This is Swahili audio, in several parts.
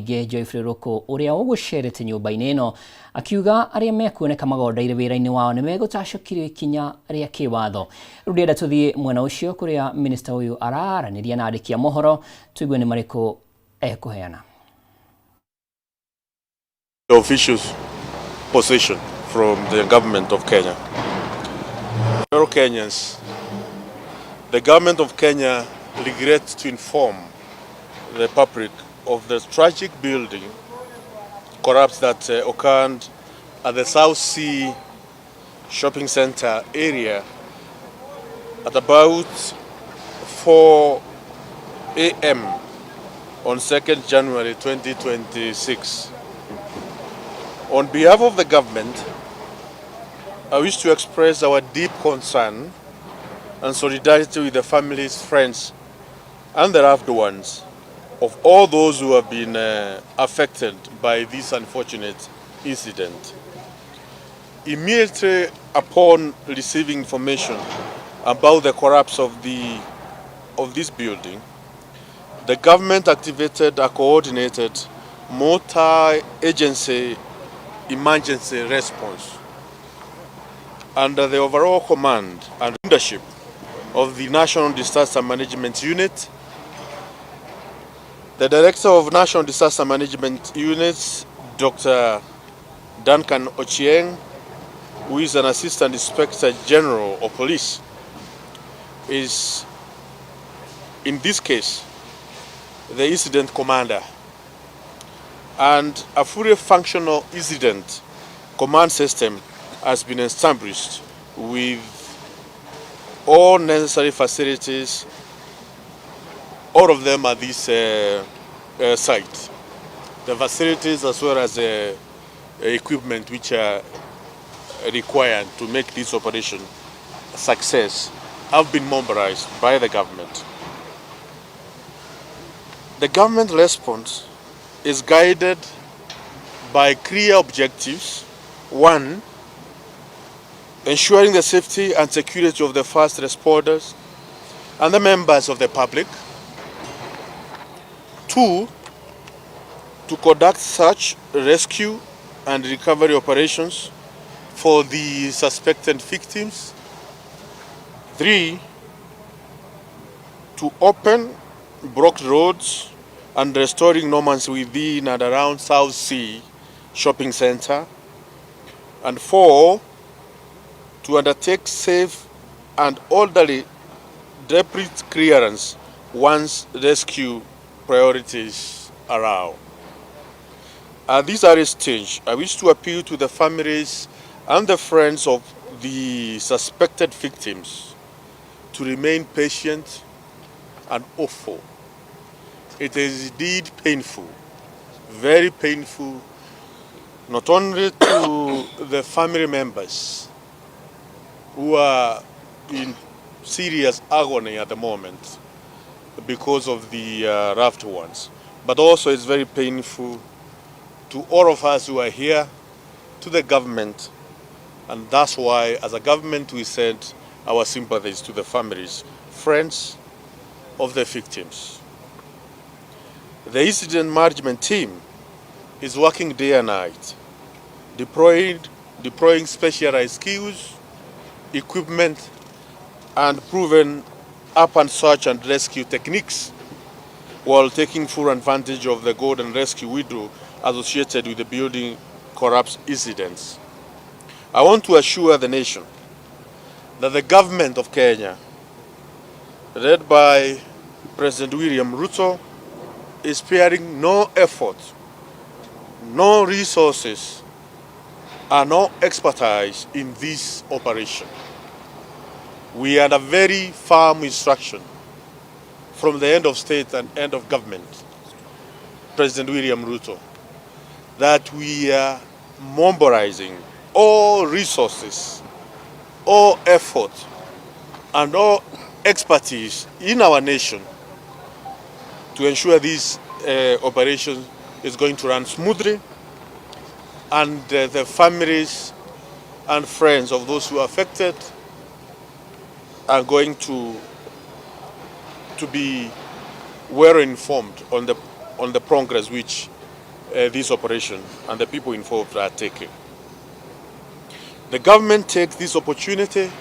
mũingĩ Geoffrey Ruku ũrĩa ũgũcerete nyũmba-inĩ ĩno akiuga arĩa mekuoneka magondeire wĩra-inĩ wao nĩ megũtacũkirio ikinya rĩa kĩwatho. Rĩu ndĩrenda tũthiĩ mwena ũcio kũrĩa minista ũyũ araranĩria na andĩki a mohoro tũigue nĩ marĩkũ ekũheana. The official position from the government of Kenya. Fellow Kenyans, the government of Kenya regrets to inform the public of the tragic building collapse that occurred at the South Sea shopping center area at about 4 a.m. on 2nd January 2026. On behalf of the government, I wish to express our deep concern and solidarity with the families, friends, and the loved ones of all those who have been affected by this unfortunate incident. Immediately upon receiving information about the collapse of this building, the government activated a coordinated multi-agency emergency response under the overall command and leadership of the National Disaster Management Unit. The Director of National Disaster Management Units, Dr. Duncan Ochieng, who is an Assistant Inspector General of Police, is in this case the incident commander, and a fully functional incident command system has been established with all necessary facilities, all of them at this site. The facilities as well as equipment which are required to make this operation a success have been mobilized by the government. The government response is guided by clear objectives. One, ensuring the safety and security of the first responders and the members of the public. Two, to conduct search, rescue, and recovery operations for the suspected victims. Three, to open blocked roads and restoring normalcy within and around South Sea Shopping Center. And four, to undertake safe and orderly debris clearance once rescue priorities allow. At this early stage, I wish to appeal to the families and the friends of the suspected victims to remain patient and hopeful. It is indeed painful, very painful, not only to the family members who are in serious agony at the moment because of the loved ones, but also it's very painful to all of us who are here, to the government, and that's why as a government we send our sympathies to the families, friends of the victims. The incident management team is working day and night, deploying specialized skills, equipment, and proven up and search and rescue techniques while taking full advantage of the golden rescue window associated with the building collapse incidents. I want to assure the nation that the government of Kenya, led by President William Ruto, is sparing no effort, no resources, and no expertise in this operation. We had a very firm instruction from the end of state and end of government, President William Ruto, that we are mobilizing all resources, all effort, and all expertise in our nation to ensure this operation is going to run smoothly, and the families and friends of those who are affected are going to be well informed on the progress which this operation and the people involved are taking. The government takes this opportunity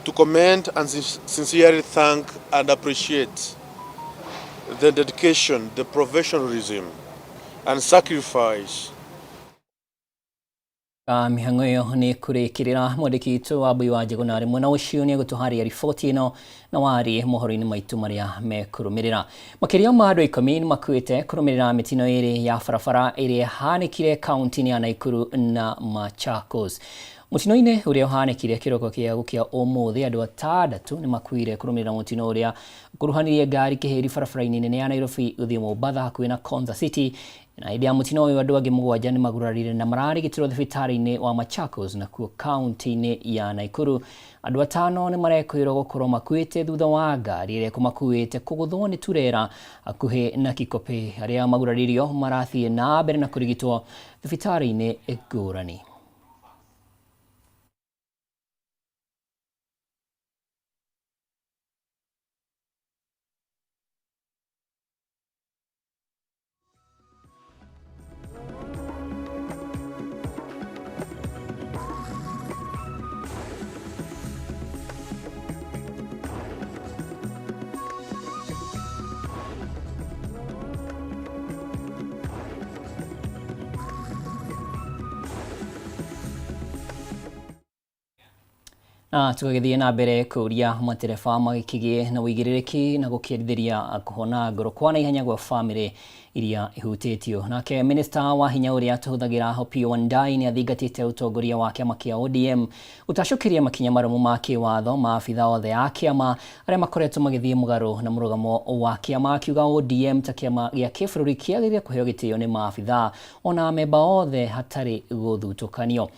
to commend and sincerely thank and appreciate the dedication, the professionalism and sacrifice mihango iyo ni kurikirira mwandiki witũ Wambui wa Njĩgũna ari mwena ũcio nĩ gũtũharĩria riboti ĩno na wari mohoro-inĩ maitũ marĩa mekũrũmĩrĩra. Makĩria ma andũ 10 makuĩte kũrũmĩrĩra mĩtino ĩrĩ ya barabara ĩrĩa yahanĩkire kaunti-inĩ ya Nakuru na Machakos. Mũtino-inĩ ũrĩa ũhanĩkire kĩroko kĩa gũkĩa ũmũthĩ andũ 6 nĩ makuire kũrũmĩrĩra mũtino ũrĩa ũkuruhanirie ngari kĩhĩri barabara-inĩ nene ya Nairobi gũthiĩ Mombasa hakuhĩ na Konza City. Na hĩndĩ ya mũtino ũyũ andũ angĩ 7 nĩ magurarire na mararigitĩrwo thibitarĩ-inĩ wa Machakos na kuo kaunti-inĩ ya Nakuru. Andũ 5 nĩ marekwĩrwo gũkorwo makuĩte thutha wa ngari ĩrĩa ĩkumakuĩte kũgũthwo nĩ turera hakuhĩ na Kikope. Arĩa maguraririo marathiĩ na mbere na kũrigitwo thibitarĩ-inĩ ngũrani. Tũgagĩthiĩ na mbere kũria matereba magĩkĩgĩe na wĩigĩrĩrĩki na gũkĩendithĩria kũhona ngoro kwa naihenya gwa bamĩrĩ iria ihutĩtio. Nake minista wa hinya ũrĩa tũhũthagĩra Opiyo Wandayi nĩ athingatĩte ũtongoria wa kĩama kĩa ODM gũtacũkĩria makinya marũmu ma kĩwatho ma abitha othe a kĩama arĩa makoretwo magĩthiĩ mũgarũ na mũrũgamo wa kĩama, akiuga ODM ta kĩama gĩa kĩbũrũri kĩagĩrĩire kũheo gĩtĩo nĩ maabitha ona memba othe hatarĩ gũthutũkanio.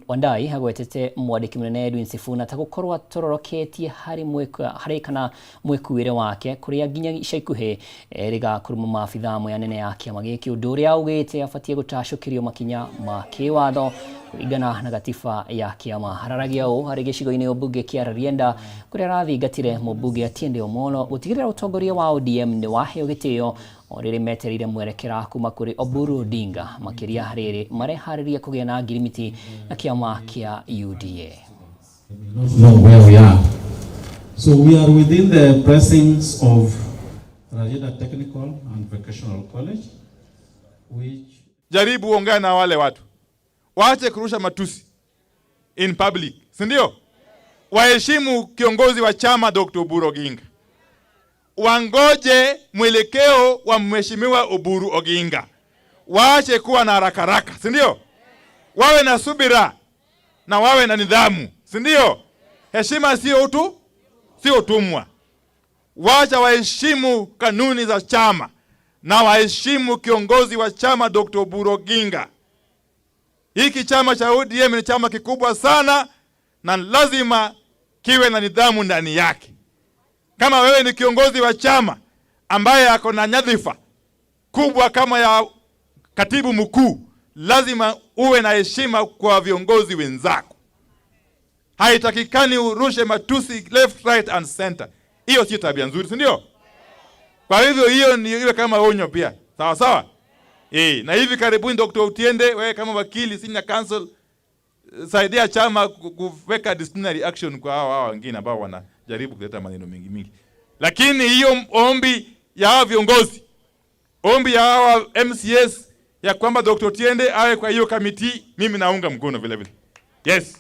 Wandayi agwetete mwandĩki mũnene Edwin Sifuna ta gũkorwo atororoketie harĩ kana mwĩkuĩre wake kũrĩa nginya ica ikuhĩ rĩgakorwo maabitha amwe anene ya kĩama gĩkĩ, ũndũ ũrĩa augĩte abatiĩ gũtacũkĩrio makinya ma kĩwatho kũringana na gatiba ya kĩama. Hararagia ũũ harĩ gĩcigo-inĩ ũmbunge kĩa Rarienda kũrĩa arathingatire mũmbunge Atiende Omolo gũtigĩrĩra ũtongoria wa ODM nĩ waheo gĩtĩo o rĩrĩ metereire mwerekera kuma kũrĩ Oburu Odinga makĩria rĩrĩ mareharĩria kũgĩa na ngirimiti na kĩama kĩa UDA. Know where we are. So we are within the precincts of Rarieda Technical and Vocational College, which jaribu ongea na wale watu waache kurusha matusi in public, si ndio? Waheshimu kiongozi wa chama Dr. Oburu Oginga, wangoje mwelekeo wa mheshimiwa Oburu Oginga, waache kuwa na haraka, si ndio? Wawe na subira na wawe na nidhamu, si ndio? Heshima sio utumwa. Wacha waheshimu kanuni za chama na waheshimu kiongozi wa chama Dr. Oburu Oginga. Hiki chama cha ODM ni chama kikubwa sana na lazima kiwe na nidhamu ndani yake. Kama wewe ni kiongozi wa chama ambaye ako na nyadhifa kubwa kama ya katibu mkuu, lazima uwe na heshima kwa viongozi wenzako. Haitakikani urushe matusi left, right and center. Hiyo si tabia nzuri, si ndio? Kwa hivyo hiyo ni iwe kama onyo pia. Sawa sawa? Na hivi karibuni Dr. Otiende, wewe kama wakili senior counsel, saidia chama kuweka disciplinary action kwa hao wengine ambao wanajaribu kuleta maneno mengi. Lakini hiyo ombi ya hao viongozi, ombi ya hao MCS ya kwamba Dr. Otiende awe kwa hiyo kamiti, mimi naunga mkono vile vile. Yes.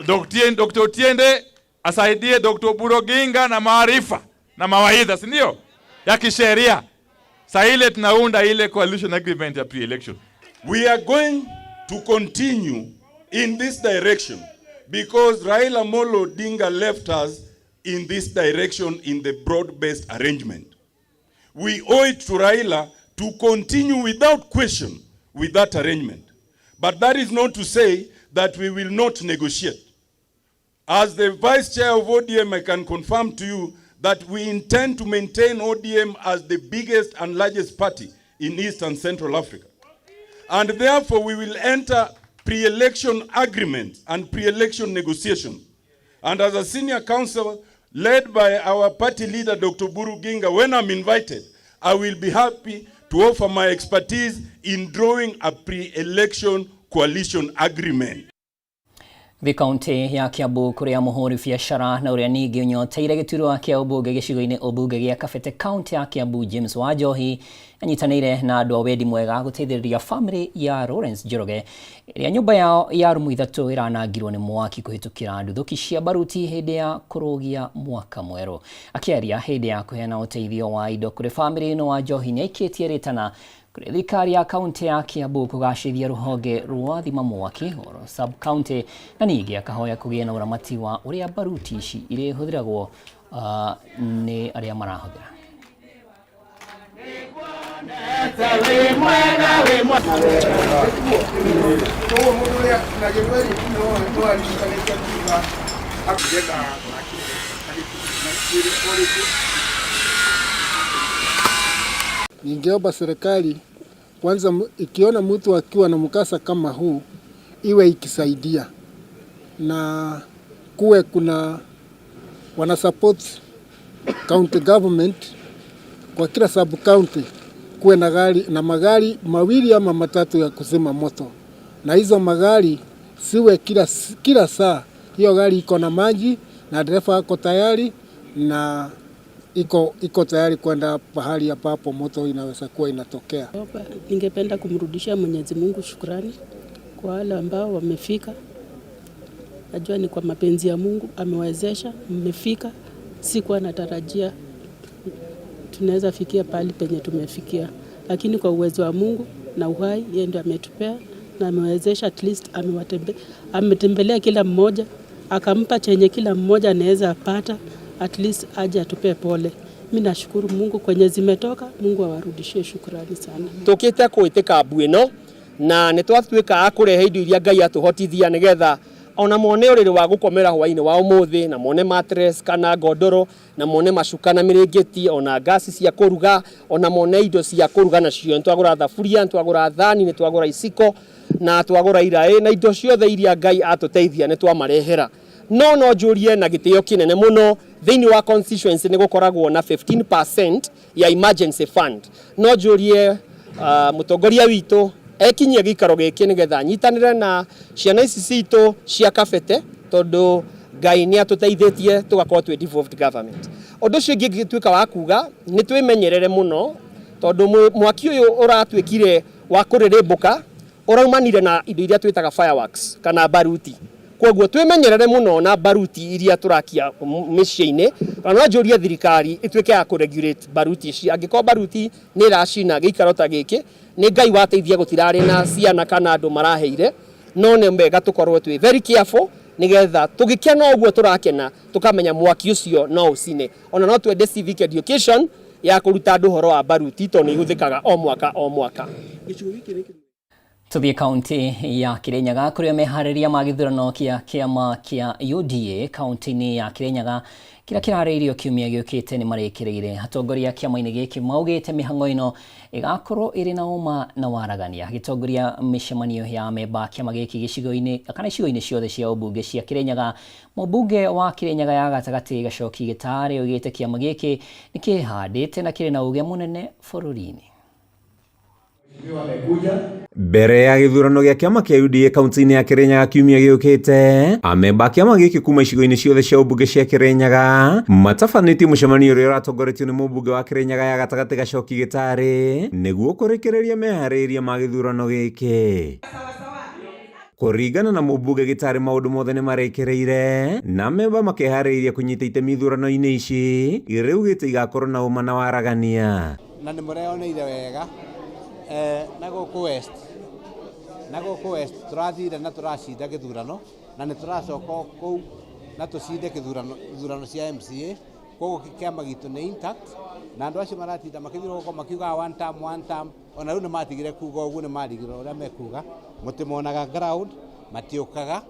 Dr. Otiende asaidie Dr. Oburu Oginga na maarifa na mawaidha, si ndio? Ya kisheria. Sa ile tunaunda ile coalition agreement ya pre-election. We are going to continue in this direction because Raila Amolo Odinga left us in this direction in the broad-based arrangement. We owe it to Raila to continue without question with that arrangement. But that is not to say that we will not negotiate. As the Vice Chair of ODM, I can confirm to you that we intend to maintain ODM as the biggest and largest party in East and Central Africa. And therefore, we will enter pre-election agreements and pre-election negotiations. And as a senior counsel, led by our party leader, Dr. Oburu Oginga, when I'm invited, I will be happy to offer my expertise in drawing a pre-election coalition agreement. Kaunti ya Kiambu kuria muhuri biacara na uria ningi unyoteire giturwa kia ubunge gicigo-ini ubunge gia Kabete kaunti ya Kiambu James Wanjohi anyitanire na andu a wendi mwega guteithiriria family ya Lawrence Njoroge iria nyumba yao ya rumu ithatu iranangirwo ni mwaki kuhitukira nduthuki cia baruti hindi ya kurugia mwaka mweru. Akiaria hindi ya kuheana uteithio wa indo kuri family no Wanjohi niaikitie ritana kuri thirikari ya kaunti ya Kiambu kugacithia ruhonge rwa thima mwaki oro sub county na ningi akahoya kugia na uramati wa uria baruti ici iri huthiragwo ni aria marahuthira. Ningeomba serikali kwanza ikiona mtu akiwa na mkasa kama huu iwe ikisaidia na kuwe kuna wana support county government kwa kila sub county kuwe na gari na magari mawili ama matatu ya kuzima moto, na hizo magari siwe kila saa hiyo gari iko na maji na dereva ako tayari na iko tayari kwenda pahali ambapo moto inaweza kuwa inatokea. Ningependa kumrudishia Mwenyezi Mungu shukrani kwa wale ambao wamefika. Najua ni kwa mapenzi ya Mungu amewezesha, mmefika. Sikuwa natarajia tunaweza fikia pale penye tumefikia, lakini kwa uwezo wa Mungu na uhai yeye ndiye ametupea na amewezesha. At least ametembelea kila mmoja, akampa chenye kila mmoja anaweza apata. At least aje atupe pole. Mimi nashukuru Mungu kwenye zimetoka. Mungu awarudishie shukrani sana. Tukite kuitika bwino na nitwatuika akurehe indo iria Ngai atuhotithia nigetha ona mone uriri wa gukomera hwaini wa umuthi na mone mattress kana godoro na mone macuka na mirengeti ona gasi cia kuruga ona mone indo cia kuruga na cio ntwagura thaburia ntwagura thani nitwagura iciko na twagura iraĩ na indo ciothe iria Ngai atuteithia nitwamarehera. No njurie na gitio kinene muno thiini wa constituency ni gukoragwo na 15% ya emergency fund. No njurie mutongoria witu ekinyie gikaro giki nigetha nyitanire na ciana ici citu cia Kabete tondu Ngai ni atuteithĩtie tugakorwo twi devolved government. Undu ucio ngĩtuĩka wa kuga ni twimenyerere muno tondu mwaki uyu uratwĩkire wa kũrĩrĩmbũka uraumanire na indo iria twitaga fireworks kana baruti. Koguo twimenyerere muno na baruti iria turakia mĩciĩ-inĩ kana njurie thirikari ituĩke ya kũregulate baruti ici. Angĩkorwo baruti nĩ iracina gĩikaro ta gĩkĩ nĩ Ngai wateithia gũtirarĩ na ciana kana andũ maraheire, no nĩ wega tukorwo twi very careful nigetha tũgĩkena ũguo turakena tukamenya mwaki ũcio no ũcine. Ona no twende civic education ya kũruta andũ ũhoro wa baruti to nĩ ihũthĩkaga o mwaka. Tuthie kaunti ya Kirinyaga kuria mehariria ma githurano kia kiama kia UDA kaunti-ini ya Kirinyaga kira kirariirio kiumia giukite ni marekereire atongoria kiama-ini giki maugite mihango ino igakorwo iri na uma na waragania. Gitongoria mishemanio ya memba kiama giki gicigo-ini kana icigo-ini ciothe cia ubunge cia Kirinyaga, mubunge wa Kirinyaga ya gatagati Gacoki Gitari ugite kiama giki nikihandite na kiri na uge munene bururi-ini. Mbere ya githurano gĩa kiama kia UDA kaunti-ini ya Kirinyaga kiumia giukite, amemba kiama giki kuma icigo-ini ciothe cia ubunge cia Kirinyaga matabanĩtie mũcemanio ũrĩa ũratongoretio nĩ mũmbunge wa Kirinyaga ya gatagati Gacoki Gitari nĩguo kũrekereria meharĩrĩria ma githurano gĩkĩ. Kũringana na mũmbunge Gitari, maũndũ mothe nĩ marekereire na memba makeharĩrĩria kũnyita itemi ithurano-inĩ ici rĩu gĩtĩ igakorwo na uma na waragania. Na nĩ mũreoneire wega na gũkũ west tũrathire na tũracinda gĩthurano na nĩ tũracoka kũu na tũcinde gĩthurano cia MCA. Koguo kĩama gitũ nĩ intact na andũ acio maratinda makĩthiũrũrũka makiugaga one term ona rĩu nĩ matigire kuga ũguo, nĩ marigire ũrĩa mekuga. Mũtĩmonaga ground matiũkaga